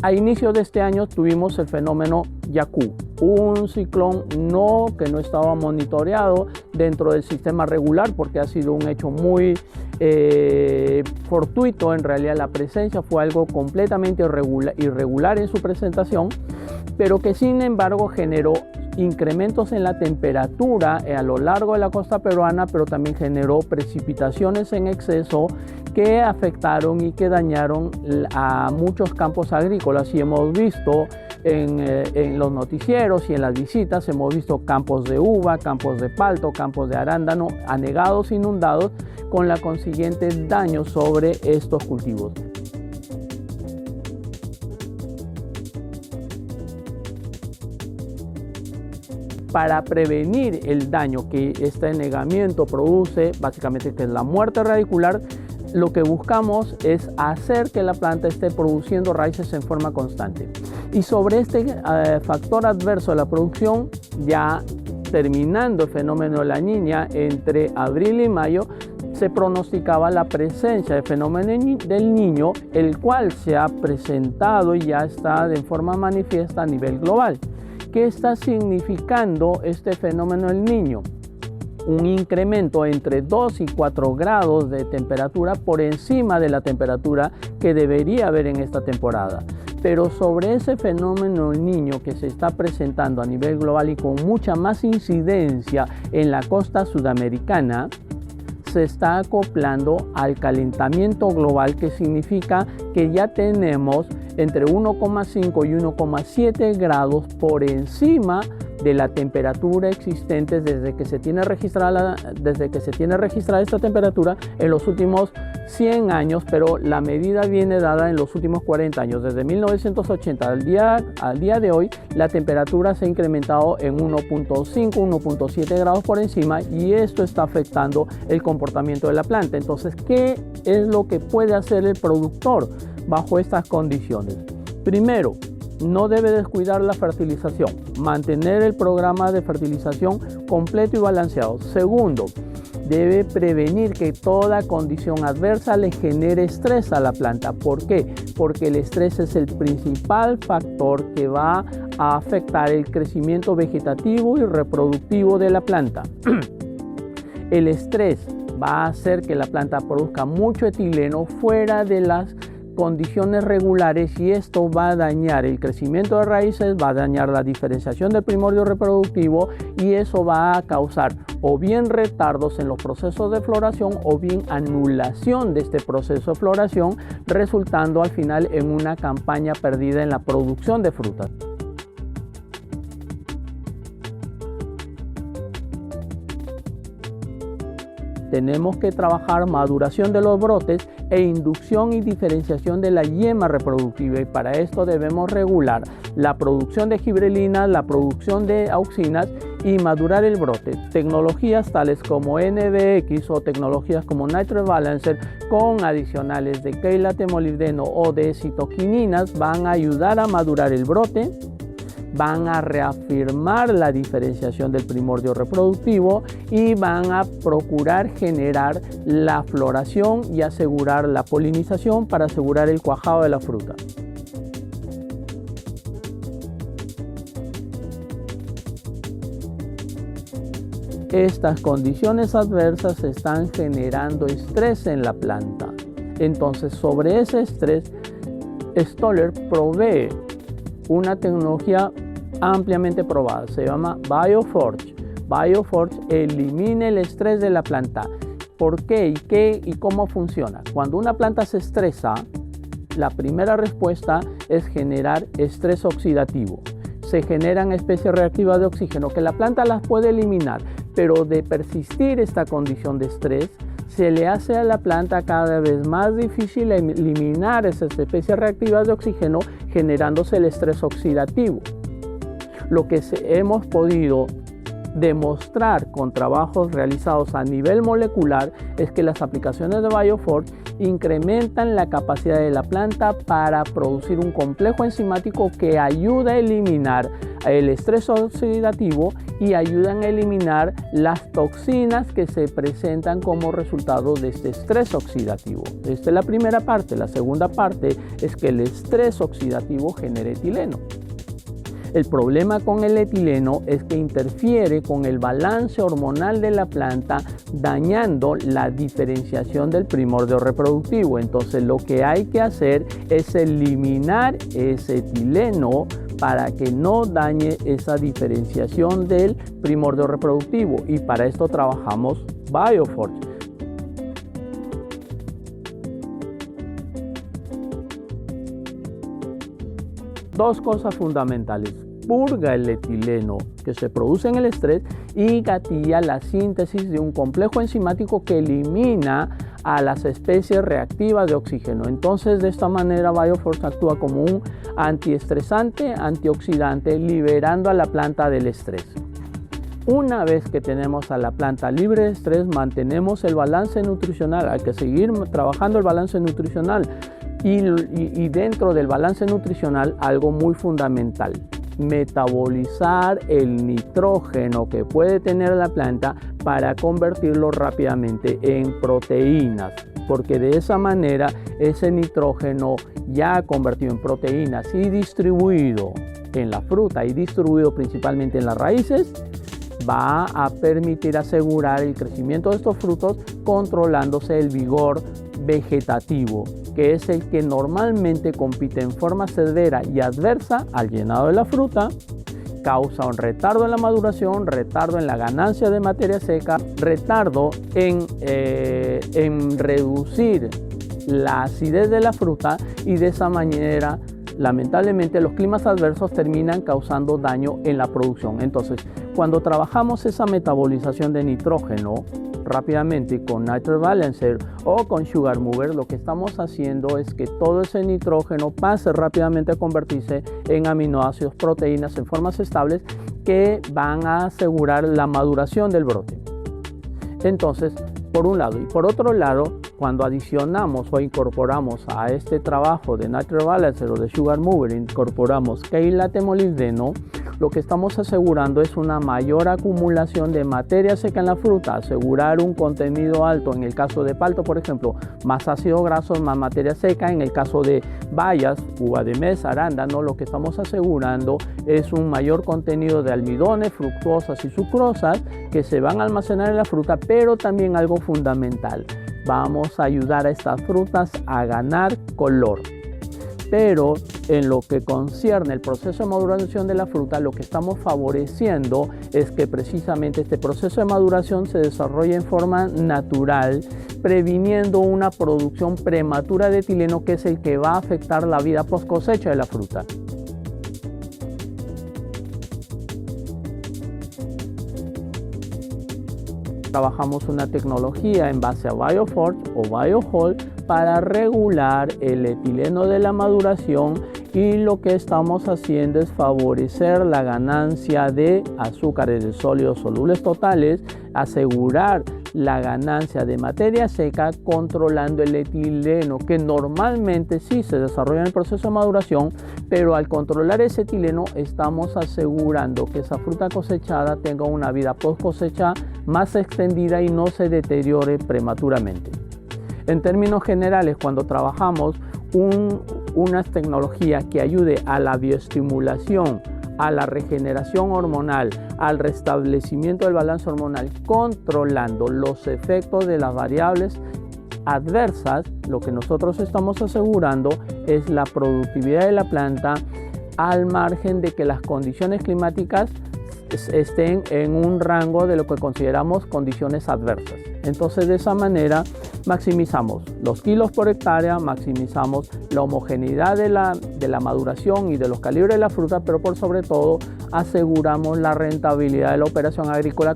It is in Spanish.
A inicio de este año tuvimos el fenómeno Yaku, un ciclón que no estaba monitoreado dentro del sistema regular porque ha sido un hecho muy fortuito. En realidad la presencia fue algo completamente irregular en su presentación, pero que sin embargo generó incrementos en la temperatura a lo largo de la costa peruana, pero también generó precipitaciones en exceso que afectaron y que dañaron a muchos campos agrícolas. Y hemos visto en los noticieros y en las visitas, hemos visto campos de uva, campos de palto, campos de arándano anegados, inundados, con la consiguiente daño sobre estos cultivos. Para prevenir el daño que este anegamiento produce, básicamente que es la muerte radicular, lo que buscamos es hacer que la planta esté produciendo raíces en forma constante. Y sobre este factor adverso de la producción, ya terminando el fenómeno de la Niña entre abril y mayo, se pronosticaba la presencia del fenómeno del Niño, el cual se ha presentado y ya está de forma manifiesta a nivel global. ¿Qué está significando este fenómeno del Niño? Un incremento entre 2 y 4 grados de temperatura por encima de la temperatura que debería haber en esta temporada. Pero sobre ese fenómeno del Niño que se está presentando a nivel global y con mucha más incidencia en la costa sudamericana, se está acoplando al calentamiento global, que significa que ya tenemos entre 1,5 y 1,7 grados por encima de la temperatura existente desde que se tiene registrada esta temperatura en los últimos 100 años, pero la medida viene dada en los últimos 40 años. Desde 1980 al día de hoy, la temperatura se ha incrementado en 1,5, 1,7 grados por encima, y esto está afectando el comportamiento de la planta. Entonces, ¿qué es lo que puede hacer el productor bajo estas condiciones? Primero, no debe descuidar la fertilización, mantener el programa de fertilización completo y balanceado. Segundo, debe prevenir que toda condición adversa le genere estrés a la planta. ¿Por qué? Porque el estrés es el principal factor que va a afectar el crecimiento vegetativo y reproductivo de la planta. El estrés va a hacer que la planta produzca mucho etileno fuera de las condiciones regulares, y esto va a dañar el crecimiento de raíces, va a dañar la diferenciación del primordio reproductivo, y eso va a causar o bien retardos en los procesos de floración o bien anulación de este proceso de floración, resultando al final en una campaña perdida en la producción de frutas. Tenemos que trabajar maduración de los brotes e inducción y diferenciación de la yema reproductiva, y para esto debemos regular la producción de gibrelinas, la producción de auxinas y madurar el brote. Tecnologías tales como NBX o tecnologías como Nitrate Balancer con adicionales de queilatemolibdeno o de citoquininas van a ayudar a madurar el brote, van a reafirmar la diferenciación del primordio reproductivo y van a procurar generar la floración y asegurar la polinización para asegurar el cuajado de la fruta. Estas condiciones adversas están generando estrés en la planta. Entonces, sobre ese estrés, Stoller provee una tecnología ampliamente probada, se llama BioForge. BioForge elimina el estrés de la planta. ¿Por qué? ¿Y cómo funciona? Cuando una planta se estresa, la primera respuesta es generar estrés oxidativo. Se generan especies reactivas de oxígeno que la planta las puede eliminar, pero de persistir esta condición de estrés, se le hace a la planta cada vez más difícil eliminar esas especies reactivas de oxígeno, generándose el estrés oxidativo. Lo que hemos podido demostrar con trabajos realizados a nivel molecular es que las aplicaciones de BioForge incrementan la capacidad de la planta para producir un complejo enzimático que ayuda a eliminar el estrés oxidativo y ayudan a eliminar las toxinas que se presentan como resultado de este estrés oxidativo. Esta es la primera parte. La segunda parte es que el estrés oxidativo genera etileno. El problema con el etileno es que interfiere con el balance hormonal de la planta, dañando la diferenciación del primordio reproductivo. Entonces lo que hay que hacer es eliminar ese etileno para que no dañe esa diferenciación del primordio reproductivo, y para esto trabajamos Bioforge. Dos cosas fundamentales: purga el etileno que se produce en el estrés y gatilla la síntesis de un complejo enzimático que elimina a las especies reactivas de oxígeno. Entonces, de esta manera Bioforge actúa como un antiestresante, antioxidante, liberando a la planta del estrés. Una vez que tenemos a la planta libre de estrés, mantenemos el balance nutricional. Hay que seguir trabajando el balance nutricional y dentro del balance nutricional algo muy fundamental: metabolizar el nitrógeno que puede tener la planta para convertirlo rápidamente en proteínas, porque de esa manera ese nitrógeno ya convertido en proteínas y distribuido en la fruta y distribuido principalmente en las raíces, va a permitir asegurar el crecimiento de estos frutos, controlándose el vigor vegetativo, que es el que normalmente compite en forma severa y adversa al llenado de la fruta, causa un retardo en la maduración, retardo en la ganancia de materia seca, retardo en reducir la acidez de la fruta, y de esa manera lamentablemente los climas adversos terminan causando daño en la producción. Entonces, cuando trabajamos esa metabolización de nitrógeno rápidamente con Nitrogen Balancer o con Sugar Mover, lo que estamos haciendo es que todo ese nitrógeno pase rápidamente a convertirse en aminoácidos, proteínas en formas estables que van a asegurar la maduración del brote. Entonces, por un lado, y por otro lado, cuando adicionamos o incorporamos a este trabajo de Nitrogen Balancer o de Sugar Mover, incorporamos K-late-molibdeno, lo que estamos asegurando es una mayor acumulación de materia seca en la fruta, asegurar un contenido alto, en el caso de palto, por ejemplo, más ácidos grasos, más materia seca. En el caso de bayas, uva de mesa, arándano, lo que estamos asegurando es un mayor contenido de almidones, fructosas y sucrosas que se van a almacenar en la fruta, pero también algo fundamental: vamos a ayudar a estas frutas a ganar color. Pero en lo que concierne el proceso de maduración de la fruta, lo que estamos favoreciendo es que precisamente este proceso de maduración se desarrolle en forma natural, previniendo una producción prematura de etileno, que es el que va a afectar la vida post cosecha de la fruta. Trabajamos una tecnología en base a Bioforge o BioHold para regular el etileno de la maduración, y lo que estamos haciendo es favorecer la ganancia de azúcares de sólidos solubles totales, asegurar la ganancia de materia seca, controlando el etileno que normalmente sí se desarrolla en el proceso de maduración, pero al controlar ese etileno estamos asegurando que esa fruta cosechada tenga una vida post cosecha más extendida y no se deteriore prematuramente. En términos generales, cuando trabajamos una tecnología que ayude a la bioestimulación, a la regeneración hormonal, al restablecimiento del balance hormonal, controlando los efectos de las variables adversas, lo que nosotros estamos asegurando es la productividad de la planta, al margen de que las condiciones climáticas estén en un rango de lo que consideramos condiciones adversas. Entonces, de esa manera maximizamos los kilos por hectárea, maximizamos la homogeneidad de la maduración y de los calibres de la fruta, pero por sobre todo aseguramos la rentabilidad de la operación agrícola.